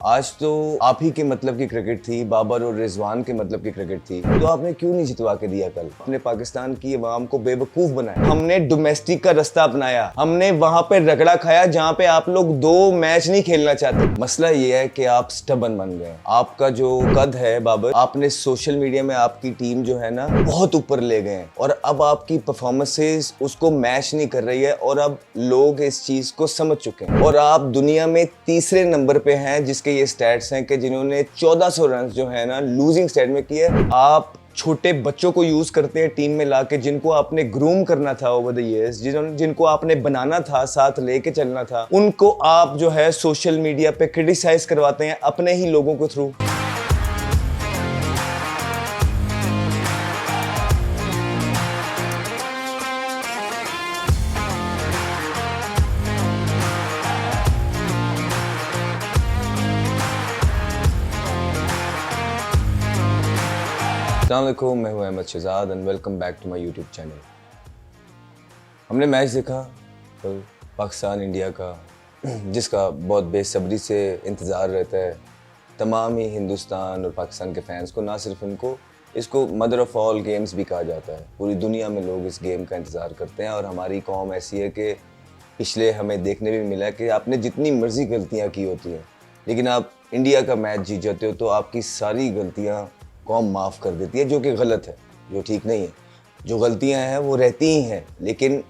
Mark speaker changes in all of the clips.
Speaker 1: आज तो आप ही के मतलब की क्रिकेट थी, बाबर और रिजवान के मतलब की क्रिकेट थी, तो आपने क्यों नहीं जितवा के दिया कल? अपने पाकिस्तान की अवाम को बेवकूफ बनाया। हमने डोमेस्टिक का रास्ता अपनाया, हमने वहां पे रगड़ा खाया जहां पे आप लोग 2 मैच नहीं खेलना चाहते। मसला ये है कि आप स्टबन बन गए। आपका जो कद है बाबर, आपने सोशल मीडिया में आपकी टीम जो है ना बहुत ऊपर ले गए हैं और अब आपकी परफॉर्मेंसेस उसको मैच नहीं कर रही है और अब लोग इस चीज को समझ चुके हैं और आप दुनिया में तीसरे नंबर पे हैं जिसके ये स्टैट्स हैं कि जिन्होंने 1400 रन जो है ना लूजिंग स्टेट में किए। आप छोटे बच्चों को यूज करते हैं टीम में लाके, जिनको आपने ग्रूम करना था ओवर द इयर्स, जिनको आपने बनाना था, साथ लेके चलना था, उनको आप जो है सोशल मीडिया पे क्रिटिसाइज करवाते हैं अपने ही लोगों के थ्रू। अस्सलामुअलैकुम, मैं हूं Ahmad Shahzad and welcome back to my YouTube channel. हमने मैच देखा कल पाकिस्तान इंडिया का, जिसका बहुत बेसब्री से इंतज़ार रहता है तमाम ही हिंदुस्तान और पाकिस्तान के फैंस को। ना सिर्फ इनको, इसको मदर ऑफ़ ऑल गेम्स भी कहा जाता है। पूरी दुनिया में लोग इस गेम का इंतज़ार करते हैं और हमारी कौम ऐसी है कि पिछले हमें देखने में मिला कि आपने जितनी मर्ज़ी गलतियाँ की होती हैं, लेकिन आप इंडिया का मैच जीत जाते हो तो आपकी सारी गलतियाँ कौम माफ़ कर देती है, जो कि गलत है, जो ठीक नहीं है। जो गलतियां हैं वो रहती ही हैं, लेकिन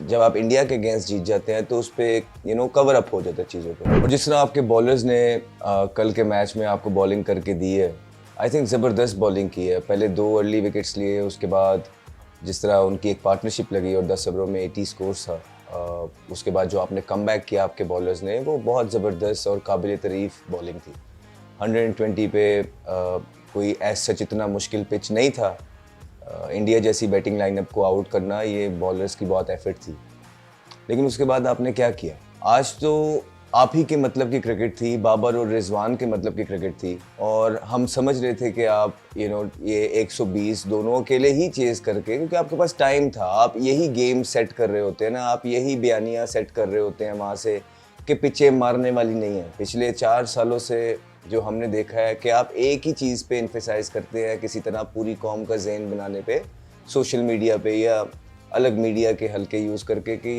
Speaker 1: जब आप इंडिया के अगेंस्ट जीत जाते हैं तो उस पर कवर अप हो जाता है चीज़ों पे। और जिस तरह आपके बॉलर्स ने कल के मैच में आपको बॉलिंग करके दी है, आई थिंक ज़बरदस्त बॉलिंग की है। पहले 2 अर्ली विकेट्स लिए, उसके बाद जिस तरह उनकी एक पार्टनरशिप लगी और 10 ओवरों में 80 स्कोर्स था, उसके बाद जो आपने कम बैक किया आपके बॉलर्स ने, वो बहुत ज़बरदस्त और काबिल तारीफ़ बॉलिंग थी। 120 पे कोई ऐसा सच इतना मुश्किल पिच नहीं था। इंडिया जैसी बैटिंग लाइनअप को आउट करना ये बॉलर्स की बहुत एफर्ट थी, लेकिन उसके बाद आपने क्या किया? आज तो आप ही के मतलब की क्रिकेट थी, बाबर और रिजवान के मतलब की क्रिकेट थी और हम समझ रहे थे कि आप ये 120 दोनों अकेले ही चेज़ करके, क्योंकि आपके पास टाइम था, आप यही गेम सेट कर रहे होते हैं ना, आप यही बयानियाँ सेट कर रहे होते हैं वहाँ से कि पिचें मारने वाली नहीं है। पिछले 4 सालों से जो हमने देखा है कि आप एक ही चीज़ पे इन्फेसाइज करते हैं, किसी तरह पूरी कौम का ज़हन बनाने पे, सोशल मीडिया पे या अलग मीडिया के हल्के यूज़ करके कि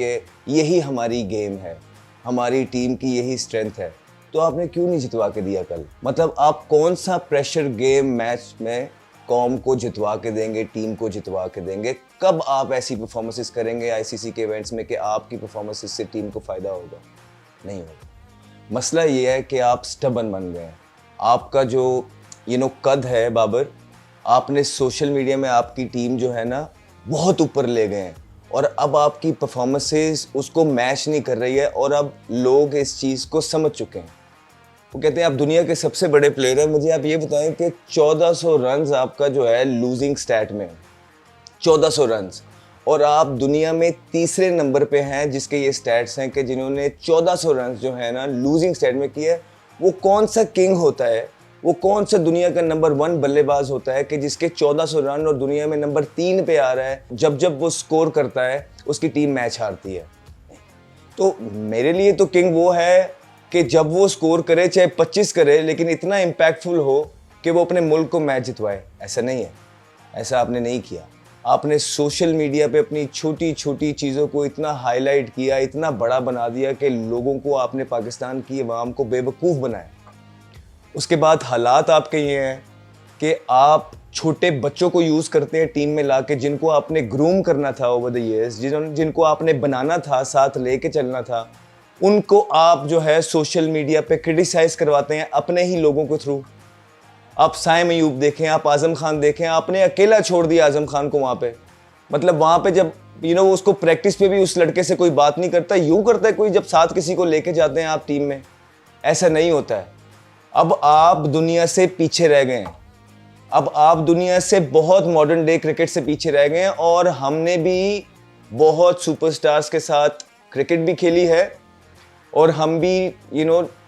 Speaker 1: यही हमारी गेम है, हमारी टीम की यही स्ट्रेंथ है। तो आपने क्यों नहीं जितवा के दिया कल? मतलब आप कौन सा प्रेशर गेम मैच में कौम को जितवा के देंगे, टीम को जितवा के देंगे? कब आप ऐसी परफॉर्मेंसेस करेंगे आईसीसी के इवेंट्स में कि आपकी परफॉर्मेंसेस से टीम को फ़ायदा होगा? नहीं होगा। मसला ये है कि आप स्टबन बन गए हैं। आपका जो कद है बाबर, आपने सोशल मीडिया में आपकी टीम जो है ना बहुत ऊपर ले गए हैं और अब आपकी परफॉर्मेंसेस उसको मैच नहीं कर रही है और अब लोग इस चीज़ को समझ चुके हैं। वो कहते हैं आप दुनिया के सबसे बड़े प्लेयर हैं, मुझे आप ये बताएं कि 1400 रन आपका जो है लूजिंग स्टैट में, 1400 रन, और आप दुनिया में तीसरे नंबर पे हैं जिसके ये स्टैट्स हैं कि जिन्होंने 1400 रन जो है ना लूजिंग स्टैट में किए। वो कौन सा किंग होता है, वो कौन सा दुनिया का नंबर 1 बल्लेबाज होता है कि जिसके 1400 रन और दुनिया में नंबर 3 पे आ रहा है, जब वो स्कोर करता है उसकी टीम मैच हारती है। तो मेरे लिए तो किंग वो है कि जब वो स्कोर करे, चाहे 25 करे, लेकिन इतना इम्पैक्टफुल हो कि वो अपने मुल्क को मैच जितवाए। ऐसा नहीं है, ऐसा आपने नहीं किया। आपने सोशल मीडिया पे अपनी छोटी छोटी चीज़ों को इतना हाईलाइट किया, इतना बड़ा बना दिया कि लोगों को, आपने पाकिस्तान की अवाम को बेवकूफ़ बनाया। उसके बाद हालात आपके ये हैं कि आप छोटे बच्चों को यूज़ करते हैं टीम में लाके, जिनको आपने ग्रूम करना था ओवर द इयर्स, जिनको आपने बनाना था, साथ लेके चलना था, उनको आप जो है सोशल मीडिया पे क्रिटिसाइज़ करवाते हैं अपने ही लोगों के थ्रू। आप साइम अयूब देखें, आप आज़म खान देखें, आपने अकेला छोड़ दिया आज़म खान को वहाँ पे। मतलब वहाँ पे जब उसको प्रैक्टिस पे भी उस लड़के से कोई बात नहीं करता, यूँ करता है कोई जब साथ किसी को लेके जाते हैं आप टीम में। ऐसा नहीं होता है। अब आप दुनिया से पीछे रह गए हैं, अब आप दुनिया से बहुत मॉडर्न डे क्रिकेट से पीछे रह गए हैं और हमने भी बहुत सुपरस्टार्स के साथ क्रिकेट भी खेली है और हम भी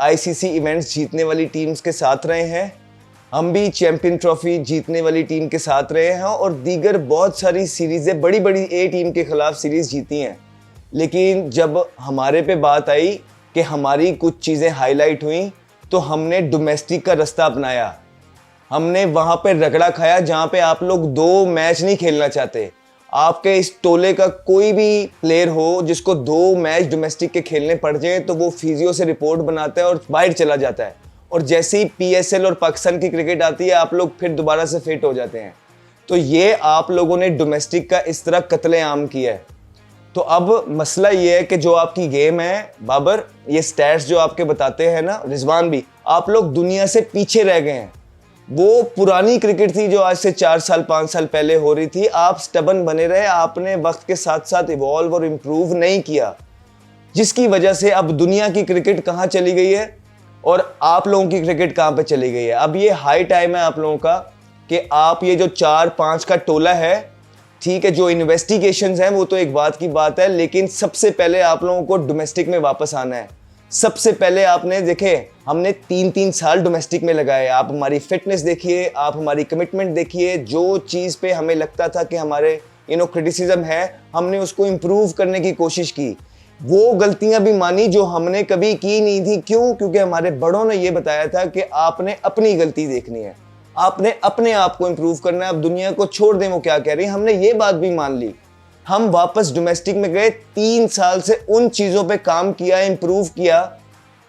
Speaker 1: आईसीसी इवेंट्स जीतने वाली टीम्स के साथ रहे हैं, हम भी चैंपियन ट्रॉफी जीतने वाली टीम के साथ रहे हैं और दीगर बहुत सारी सीरीज़ें, बड़ी बड़ी ए टीम के खिलाफ सीरीज़ जीती हैं। लेकिन जब हमारे पे बात आई कि हमारी कुछ चीज़ें हाईलाइट हुई तो हमने डोमेस्टिक का रास्ता अपनाया। हमने वहां पे रगड़ा खाया जहां पे आप लोग 2 मैच नहीं खेलना चाहते। आपके इस टोले का कोई भी प्लेयर हो जिसको 2 मैच डोमेस्टिक के खेलने पड़ जाए तो वो फिजियो से रिपोर्ट बनाता है और बाहर चला जाता है, और जैसे ही PSL और पाकिस्तान की क्रिकेट आती है आप लोग फिर दोबारा से फिट हो जाते हैं। तो ये आप लोगों ने डोमेस्टिक का इस तरह कत्लेआम किया है। तो अब मसला ये है कि जो आपकी गेम है बाबर, ये स्टैट्स जो आपके बताते हैं ना, रिजवान भी, आप लोग दुनिया से पीछे रह गए हैं। वो पुरानी क्रिकेट थी जो आज से 4 साल 5 साल पहले हो रही थी। आप स्टबन बने रहे, आपने वक्त के साथ साथ इवॉल्व और इम्प्रूव नहीं किया, जिसकी वजह से अब दुनिया की क्रिकेट कहाँ चली गई है और आप लोगों की क्रिकेट कहाँ पे चली गई है। अब ये हाई टाइम है आप लोगों का कि आप ये जो 4-5 का टोला है, ठीक है, जो इन्वेस्टिगेशंस हैं वो तो एक बात की बात है, लेकिन सबसे पहले आप लोगों को डोमेस्टिक में वापस आना है। सबसे पहले आपने देखे, हमने 3-3 साल डोमेस्टिक में लगाए। आप हमारी फिटनेस देखिए, आप हमारी कमिटमेंट देखिए, जो चीज़ पे हमें लगता था कि हमारे क्रिटिसिज्म है, हमने उसको इम्प्रूव करने की कोशिश की। वो गलतियां भी मानी जो हमने कभी की नहीं थी। क्यों? क्योंकि हमारे बड़ों ने ये बताया था कि आपने अपनी गलती देखनी है, आपने अपने आप को इम्प्रूव करना है। अब दुनिया को छोड़ दें वो क्या कह रही है, हमने ये बात भी मान ली। हम वापस डोमेस्टिक में गए, 3 साल से उन चीज़ों पे काम किया, इम्प्रूव किया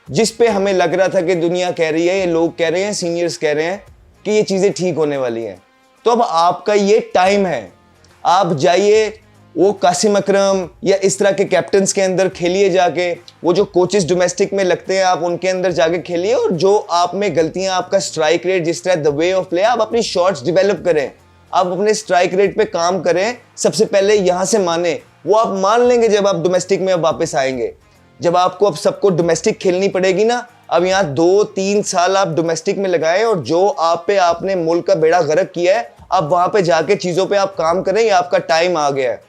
Speaker 1: जिस पे हमें लग रहा था कि दुनिया कह रही है, ये लोग कह रहे हैं, सीनियर्स कह रहे हैं कि ये चीज़ें ठीक होने वाली हैं। तो अब आपका ये टाइम है, आप जाइए वो कासिम अकरम या इस तरह के कैप्टन्स के अंदर खेलिए जाके, वो जो कोचेस डोमेस्टिक में लगते हैं आप उनके अंदर जाके खेलिए, और जो आप में गलतियां, आपका स्ट्राइक रेट, जिस तरह द वे ऑफ प्ले, आप अपनी शॉट्स डेवलप करें, आप अपने स्ट्राइक रेट पे काम करें। सबसे पहले यहां से माने, वो आप मान लेंगे जब आप डोमेस्टिक में अब वापस आएंगे। जब आपको अब सबको डोमेस्टिक खेलनी पड़ेगी ना, अब यहाँ 2-3 साल आप डोमेस्टिक में लगाए और जो आप पे आपने मुल्क का बेड़ा गर्क किया है, अब वहां पे जाके चीजों पे आप काम करें, ये आपका टाइम आ गया है।